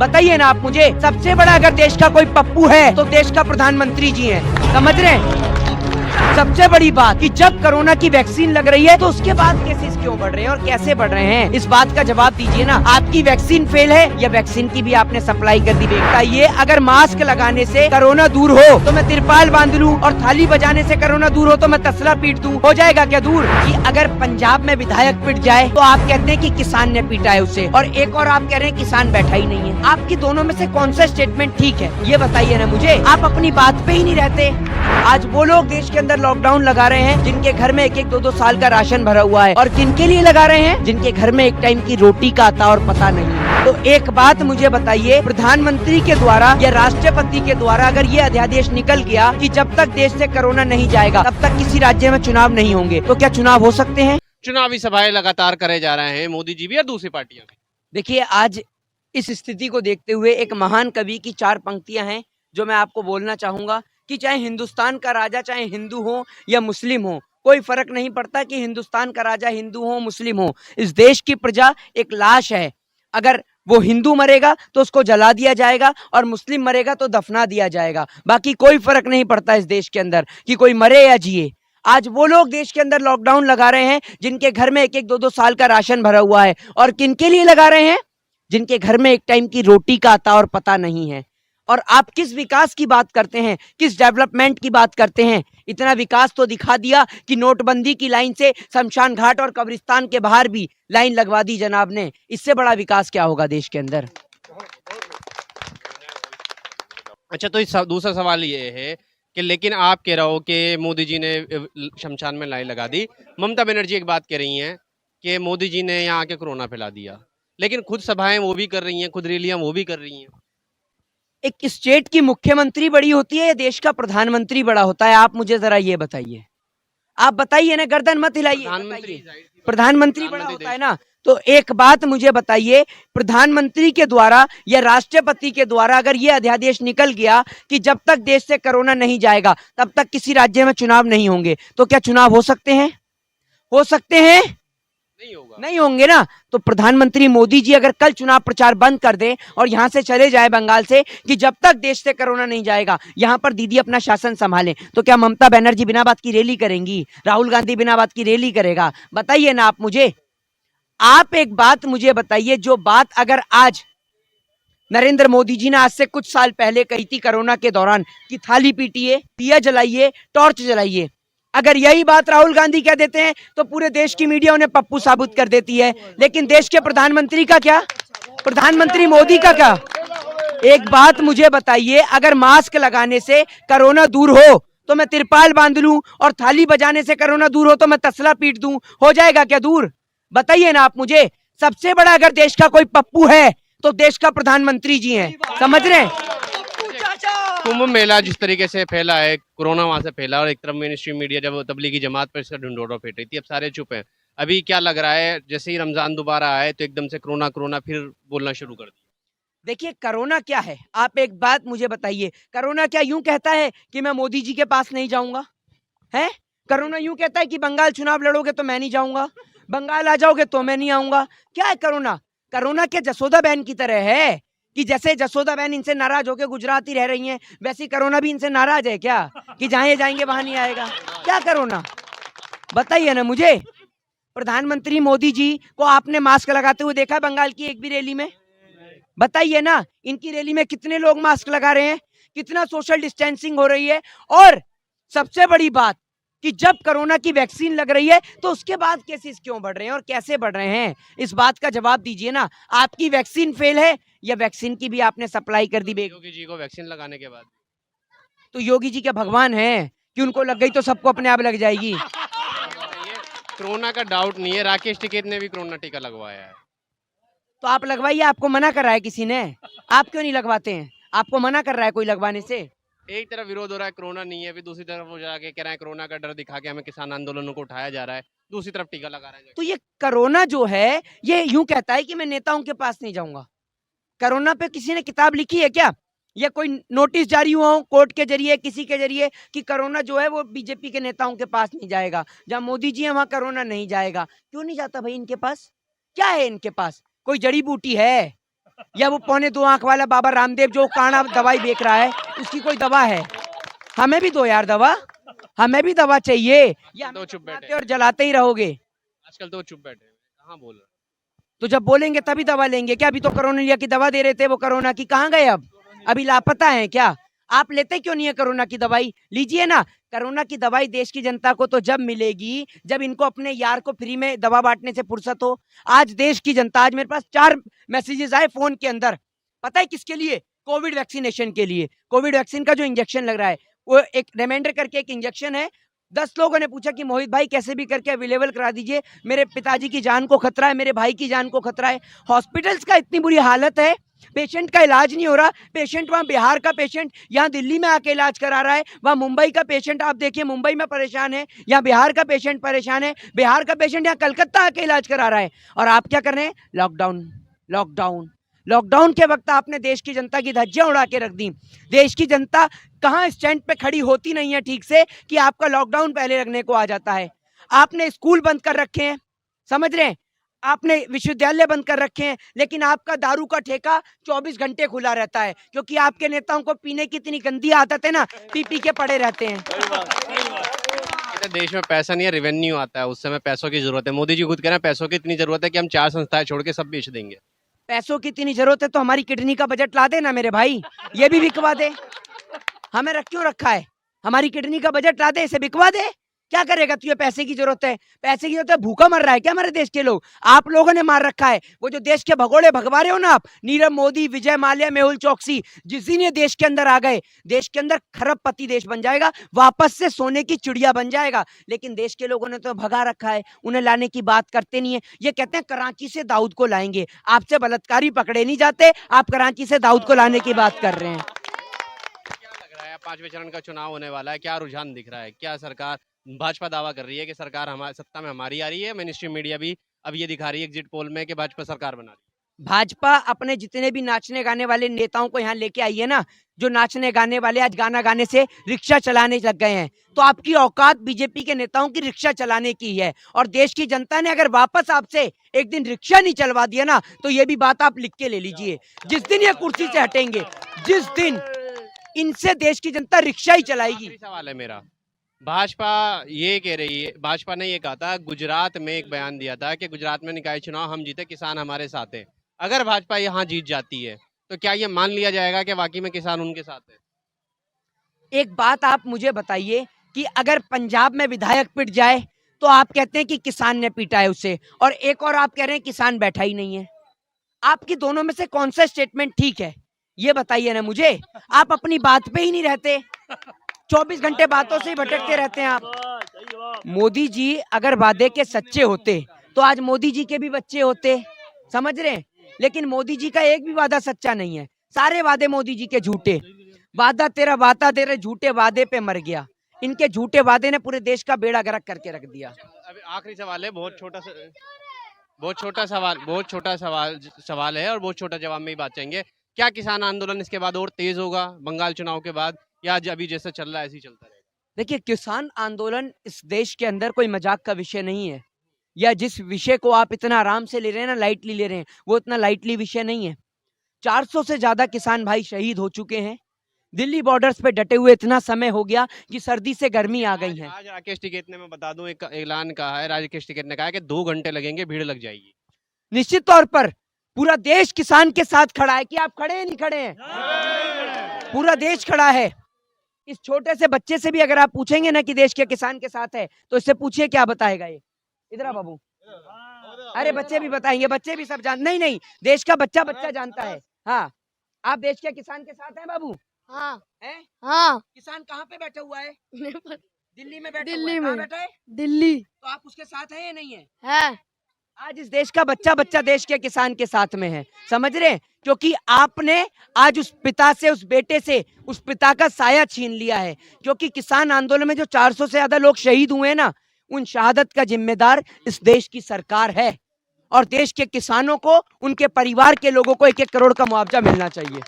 बताइए ना आप मुझे, सबसे बड़ा अगर देश का कोई पप्पू है तो देश का प्रधानमंत्री जी हैं। समझ रहे हैं? सबसे बड़ी बात कि जब कोरोना की वैक्सीन लग रही है तो उसके बाद केसेस क्यों बढ़ रहे हैं और कैसे बढ़ रहे हैं, इस बात का जवाब दीजिए ना। आपकी वैक्सीन फेल है या वैक्सीन की भी आपने सप्लाई कर दी? बताइए, अगर मास्क लगाने से कोरोना दूर हो तो मैं तिरपाल बांध लूं और थाली बजाने से कोरोना दूर हो तो मैं तसला पीट दूं, हो जाएगा क्या दूर? कि अगर पंजाब में विधायक पिट जाए तो आप कहते हैं कि किसान ने पीटा है उसे, और एक और आप कह रहे हैं किसान बैठा ही नहीं है। आपकी दोनों में से कौन सा स्टेटमेंट ठीक है, ये बताइए ना मुझे। आप अपनी बात पे ही नहीं रहते। आज वो लोग देश के अंदर लॉकडाउन लगा रहे हैं जिनके घर में 1-1, 2-2 साल का राशन भरा हुआ है, और किनके लिए लगा रहे हैं? जिनके घर में एक टाइम की रोटी का आता और पता नहीं है। तो एक बात मुझे बताइए, प्रधानमंत्री के द्वारा या राष्ट्रपति के द्वारा अगर ये अध्यादेश निकल गया कि जब तक देश से कोरोना नहीं जाएगा तब तक किसी राज्य में चुनाव नहीं होंगे, तो क्या चुनाव हो सकते हैं? चुनावी सभाएं लगातार करे जा रहे हैं मोदी जी भी और दूसरी पार्टियां भी। देखिए, आज इस स्थिति को देखते हुए एक महान कवि की 4 पंक्तियां हैं जो मैं आपको बोलना चाहूंगा कि चाहे हिंदुस्तान का राजा चाहे हिंदू हो या मुस्लिम हो, कोई फर्क नहीं पड़ता कि हिंदुस्तान का राजा हिंदू हो मुस्लिम हो। इस देश की प्रजा एक लाश है। अगर वो हिंदू मरेगा तो उसको जला दिया जाएगा और मुस्लिम मरेगा तो दफना दिया जाएगा। बाकी कोई फर्क नहीं पड़ता इस देश के अंदर कि कोई मरे या जिए। आज वो लोग देश के अंदर लॉकडाउन लगा रहे हैं जिनके घर में 1-1, 2-2 साल का राशन भरा हुआ है, और किनके लिए लगा रहे हैं? जिनके घर में एक टाइम की रोटी का आता और पता नहीं है। और आप किस विकास की बात करते हैं, किस डेवलपमेंट की बात करते हैं? इतना विकास तो दिखा दिया कि नोटबंदी की लाइन से शमशान घाट और कब्रिस्तान के बाहर भी लाइन लगवा दी जनाब ने। इससे बड़ा विकास क्या होगा देश के अंदर? अच्छा, तो दूसरा सवाल ये है कि लेकिन आप कह रहे हो कि मोदी जी ने शमशान में लाइन लगा दी। ममता बनर्जी एक बात कह रही हैं कि मोदी जी ने यहाँ आके कोरोना फैला दिया, लेकिन खुद सभाएं वो भी कर रही हैं, खुद रैलियां वो भी कर रही हैं। एक स्टेट की मुख्यमंत्री बड़ी होती है या देश का प्रधानमंत्री बड़ा होता है? आप मुझे जरा ये बताइए। आप बताइए ना, गर्दन मत हिलाइए। प्रधानमंत्री बड़ा होता है ना। तो एक बात मुझे बताइए, प्रधानमंत्री के द्वारा या राष्ट्रपति के द्वारा अगर ये अध्यादेश निकल गया कि जब तक देश से कोरोना नहीं जाएगा तब तक किसी राज्य में चुनाव नहीं होंगे, तो क्या चुनाव हो सकते हैं? हो सकते हैं? नहीं होगा। नहीं होंगे ना। तो प्रधानमंत्री मोदी जी अगर कल चुनाव प्रचार बंद कर दें और यहां से चले जाए बंगाल से कि जब तक देश से कोरोना नहीं जाएगा यहां पर दीदी अपना शासन संभालें, तो क्या ममता बनर्जी बिना बात की रैली करेंगी? राहुल गांधी बिना बात की रैली करेगा? बताइए ना आप मुझे। आप एक बात मुझे बताइए, जो बात अगर आज नरेंद्र मोदी जी ने आज से कुछ साल पहले कही थी कोरोना के दौरान कि थाली पीटिए, दिया जलाइए, टॉर्च जलाइए, अगर यही बात राहुल गांधी कह देते हैं तो पूरे देश की मीडिया उन्हें पप्पू साबित कर देती है। लेकिन देश के प्रधानमंत्री का क्या? प्रधानमंत्री मोदी का क्या? एक बात मुझे बताइए, अगर मास्क लगाने से कोरोना दूर हो तो मैं तिरपाल बांध लूं और थाली बजाने से कोरोना दूर हो तो मैं तसला पीट दूं, हो जाएगा क्या दूर? बताइए ना आप मुझे। सबसे बड़ा अगर देश का कोई पप्पू है तो देश का प्रधानमंत्री जी हैं। समझ रहे हैं? कुंभ मेला जिस तरीके से फैला है, कोरोना वहां से फैला, और एक तरफ मेन स्ट्रीम मीडिया जब तबलीगी जमात पर इसका ढिंढोरा पीट रही थी, अब सारे चुप हैं। अभी क्या लग रहा है, जैसे ही रमजान दोबारा आए तो एकदम से कोरोना कोरोना फिर बोलना शुरू कर दिया? देखिए, कोरोना क्या है, आप एक बात मुझे बताइए। कोरोना क्या यूं कहता है कि मैं मोदी जी के पास नहीं जाऊंगा? है? कोरोना यूं कहता है कि बंगाल चुनाव लड़ोगे तो मैं नहीं जाऊंगा, बंगाल आ जाओगे तो मैं नहीं आऊंगा? क्या है कोरोना? कोरोना क्या जसोदा बहन की तरह है कि जैसे जसोदा बहन इनसे नाराज होकर गुजरात ही रह रही हैं, वैसी कोरोना भी इनसे नाराज है क्या कि जहां ये जाएंगे वहां नहीं आएगा? क्या कोरोना? बताइए ना मुझे। प्रधानमंत्री मोदी जी को आपने मास्क लगाते हुए देखा है बंगाल की एक भी रैली में? बताइए ना, इनकी रैली में कितने लोग मास्क लगा रहे हैं, कितना सोशल डिस्टेंसिंग हो रही है? और सबसे बड़ी बात कि जब कोरोना की वैक्सीन लग रही है तो उसके बाद केसेस क्यों बढ़ रहे हैं और कैसे बढ़ रहे हैं, इस बात का जवाब दीजिए ना। आपकी वैक्सीन फेल है या वैक्सीन की भी आपने सप्लाई कर दी? योगी जी को वैक्सीन लगाने के बाद तो योगी जी क्या भगवान है कि उनको लग गई तो सबको अपने आप लग जाएगी? कोरोना का डाउट नहीं है, राकेश टिकैत ने भी कोरोना टीका लगवाया है। तो आप लगवाइए। आपको मना कर रहा है किसी ने? आप क्यों नहीं लगवाते हैं? आपको मना कर रहा है कोई लगवाने से? एक तरफ विरोध हो रहा है, कोरोना नहीं है, फिर दूसरी तरफ वो जाके कह रहे हैं कोरोना का डर दिखा के हमें किसान आंदोलनों को उठाया जा रहा है, दूसरी तरफ टीका लगा रहे हैं। तो ये कोरोना जो है ये यूं कहता है कि मैं नेताओं के पास नहीं जाऊंगा। कोरोना पे किसी ने किताब लिखी है क्या, या कोई नोटिस जारी हुआ हो कोर्ट के जरिए किसी के जरिए कि कोरोना जो है वो बीजेपी के नेताओं के पास नहीं जाएगा? जहां मोदी जी है वहां कोरोना नहीं जाएगा। क्यों नहीं जाता भाई इनके पास? क्या है इनके पास? कोई जड़ी बूटी है? या वो 2.25 आंख वाला बाबा रामदेव जो काना दवाई बेच रहा है, उसकी कोई दवा है? हमें भी दो यार दवा, हमें भी दवा चाहिए। या तो चुप बैठे और जलाते ही रहोगे? आजकल तो चुप बैठे हैं। कहाँ बोल रहे तो जब बोलेंगे तभी दवा लेंगे क्या? अभी तो कोरोना की दवा दे रहे थे, वो कोरोना की कहाँ गए? अब अभी लापता है क्या? आप लेते क्यों नहीं है कोरोना की दवाई? लीजिए ना। कोरोना की दवाई देश की जनता को तो जब मिलेगी जब इनको अपने यार को फ्री में दवा बांटने से फुर्सत हो। आज देश की जनता, आज मेरे पास 4 मैसेजेस आए फोन के अंदर, पता है किसके लिए? कोविड वैक्सीनेशन के लिए। कोविड वैक्सीन का जो इंजेक्शन लग रहा है, वो एक रिमाइंडर करके एक इंजेक्शन है। 10 लोगों ने पूछा कि मोहित भाई कैसे भी करके अवेलेबल करा दीजिए, मेरे पिताजी की जान को खतरा है, मेरे भाई की जान को खतरा है। हॉस्पिटल्स का इतनी बुरी हालत है, पेशेंट का इलाज नहीं हो रहा। पेशेंट वहां बिहार का पेशेंट यहाँ दिल्ली में आके इलाज करा रहा है, वहां मुंबई का पेशेंट आप देखिए मुंबई में परेशान है, यहाँ बिहार का पेशेंट परेशान है, बिहार का पेशेंट यहाँ कलकत्ता आके इलाज करा रहा है। और आप क्या कर रहे हैं? लॉकडाउन, लॉकडाउन, लॉकडाउन के वक्त आपने देश की जनता की धज्जियां उड़ा के रख दी। देश की जनता कहाँ स्टैंड पे खड़ी होती नहीं है ठीक से कि आपका लॉकडाउन पहले लगने को आ जाता है। आपने स्कूल बंद कर रखे हैं, समझ रहे हैं? आपने विश्वविद्यालय बंद कर रखे हैं, लेकिन आपका दारू का ठेका 24 घंटे खुला रहता है, क्योंकि आपके नेताओं को पीने की इतनी गंदी आदत है ना, पी पी के पड़े रहते हैं। देश में पैसा नहीं है, रेवेन्यू आता है, उस समय पैसों की जरूरत है। मोदी जी खुद कह रहे हैं पैसों की इतनी जरूरत है कि हम 4 संस्थाएं छोड़ के सब बेच देंगे। पैसों की इतनी जरूरत है तो हमारी किडनी का बजट ला दे ना मेरे भाई, ये भी बिकवा दे। हमें क्यों रखा है? हमारी किडनी का बजट ला दे, इसे बिकवा दे। क्या करेगा? तुझे पैसे की जरूरत है, पैसे की जरूरत है, भूखा मर रहा है क्या हमारे देश के लोग? आप लोगों ने मार रखा है। वो जो देश के भगोड़े भगवा रहे हो ना आप, नीरव मोदी, विजय माल्या, मेहुल चौकसी, जिस दिन ये देश के अंदर आ गए, देश के अंदर खरबपति देश बन जाएगा, वापस से सोने की चिड़िया बन जाएगा। लेकिन देश के लोगों ने तो भगा रखा है, उन्हें लाने की बात करते नहीं है। ये कहते हैं कराची से दाऊद को लाएंगे। आपसे बलात्कारी पकड़े नहीं जाते, आप कराची से दाऊद को लाने की बात कर रहे हैं। 5वें चरण का चुनाव होने वाला है, क्या रुझान दिख रहा है? क्या सरकार, भाजपा दावा कर रही है कि सरकार हमारी सत्ता में हमारी आ रही है, मेनस्ट्रीम मीडिया भी अब ये दिखा रही है एग्जिट पोल में कि भाजपा सरकार बना रही है। भाजपा अपने जितने भी नाचने गाने वाले नेताओं को यहाँ लेके आई है ना, जो नाचने गाने वाले आज गाना गाने से रिक्शा चलाने लग गए हैं, तो आपकी औकात बीजेपी के नेताओं की रिक्शा चलाने की है। और देश की जनता ने अगर वापस आपसे एक दिन रिक्शा नहीं चलवा दिया ना, तो ये भी बात आप लिख के ले लीजिए। जिस दिन ये कुर्सी से हटेंगे, जिस दिन इनसे देश की जनता रिक्शा ही चलाएगी। सवाल है मेरा, भाजपा ये कह रही है, भाजपा ने ये कहा था, गुजरात में एक बयान दिया था कि गुजरात में निकाय चुनाव हम जीते, किसान हमारे साथ है। अगर भाजपा यहाँ जीत जाती है तो क्या ये मान लिया जाएगा कि वाकई में किसान उनके साथ है? एक बात आप मुझे बताइए कि अगर पंजाब में विधायक पिट जाए तो आप कहते हैं कि किसान ने पीटा है उसे, और एक और आप कह रहे हैं किसान बैठा ही नहीं है। आपकी दोनों में से कौन सा स्टेटमेंट ठीक है, ये बताइए ना मुझे। आप अपनी बात पे ही नहीं रहते, 24 घंटे बातों से ही भटकते रहते हैं आप। मोदी जी अगर वादे के सच्चे होते तो आज मोदी जी के भी बच्चे होते, समझ रहे हैं? लेकिन मोदी जी का एक भी वादा सच्चा नहीं है, सारे वादे मोदी जी के झूठे। वादा तेरे झूठे वादे पे मर गया। इनके झूठे वादे ने पूरे देश का बेड़ा गर्क करके रख दिया। अभी आखिरी सवाल है, बहुत छोटा सवाल है और बहुत छोटा जवाब में ही बात चाहेंगे। क्या किसान आंदोलन इसके बाद और तेज होगा बंगाल चुनाव के बाद, या अभी जैसे चल रहा है ऐसे ही चलता रहेगा? देखिए, किसान आंदोलन इस देश के अंदर कोई मजाक का विषय नहीं है, या जिस विषय को आप इतना आराम से ले रहे हैं ना, लाइटली ले रहे हैं, वो इतना लाइटली विषय नहीं है। 400 से ज्यादा किसान भाई शहीद हो चुके हैं। दिल्ली बॉर्डर्स पे डटे हुए इतना समय हो गया कि सर्दी से गर्मी आ गई है। आज राकेश टिकैत ने, मैं बता दूं, एक ऐलान कहा है, राकेश टिकैत ने कहा है कि 2 घंटे लगेंगे, भीड़ लग जाएगी। निश्चित तौर पर पूरा देश किसान के साथ खड़ा है। कि आप खड़े हैं, नहीं खड़े हैं? पूरा देश खड़ा है। इस छोटे से बच्चे से भी अगर आप पूछेंगे ना कि देश के किसान के साथ है, तो इससे पूछिए क्या बताएगा ये। इधर आ बाबू। अरे बच्चे भी बताएंगे, बच्चे भी सब जान, नहीं देश का बच्चा जानता है। हाँ, आप देश के किसान के साथ हैं बाबू? हाँ है? हाँ किसान कहाँ पे बैठा हुआ है? दिल्ली में बैठा दिल्ली हुआ है। में। कहाँ बैठा है? दिल्ली तो आप उसके साथ हैं या नहीं है? है। आज इस देश का बच्चा देश के किसान के साथ में है, समझ रहे हैं? क्योंकि आपने आज उस पिता से, उस बेटे से, उस पिता का साया छीन लिया है। क्योंकि किसान आंदोलन में जो 400 से ज्यादा लोग शहीद हुए ना, उन शहादत का जिम्मेदार इस देश की सरकार है। और देश के किसानों को, उनके परिवार के लोगों को 1-1 करोड़ का मुआवजा मिलना चाहिए।